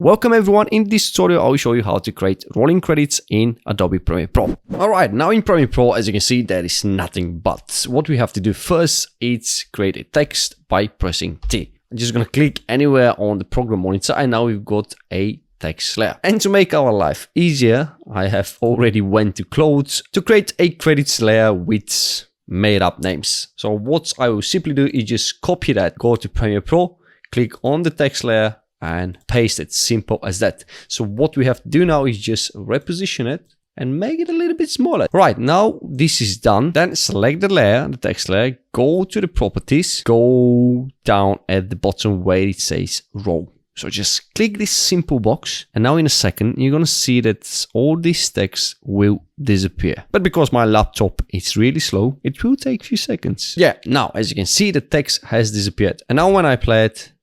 Welcome everyone. In this tutorial, I will show you how to create rolling credits in Adobe Premiere Pro. Alright, now in Premiere Pro, as you can see, there is nothing but what we have to do first is create a text by pressing T. I'm just gonna click anywhere on the program monitor and now we've got a text layer. And to make our life easier, I have already went to clothes to create a credits layer with made up names. So what I will simply do is just copy that, go to Premiere Pro, click on the text layer, and paste it. Simple as that. So what we have to do now is just reposition it and make it a little bit smaller. Right, now this is done. Then select the layer, the text layer, go to the properties, go down at the bottom where it says row. So just click this simple box and now in a second you're gonna see that all this text will disappear. But because my laptop is really slow, it will take a few seconds. Yeah, now as you can see the text has disappeared. And now when I play it,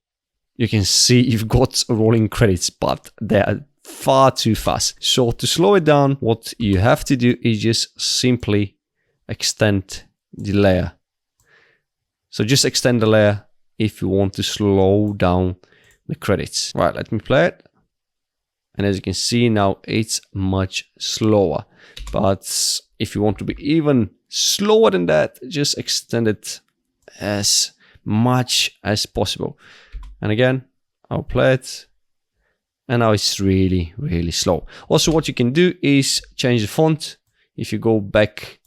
you can see you've got rolling credits, but they are far too fast. So to slow it down, what you have to do is just simply extend the layer. So just extend the layer if you want to slow down the credits. Right, let me play it. And as you can see now, it's much slower. But if you want to be even slower than that, just extend it as much as possible. And again, I'll play it. And now it's really, really slow. Also, what you can do is change the font. If you go back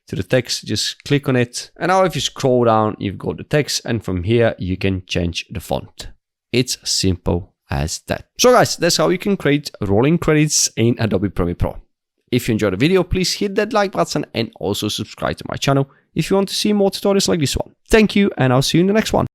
to the text, just click on it. And now if you scroll down, you've got the text. And from here, you can change the font. It's simple as that. So guys, that's how you can create rolling credits in Adobe Premiere Pro. If you enjoyed the video, please hit that like button and also subscribe to my channel if you want to see more tutorials like this one. Thank you, and I'll see you in the next one.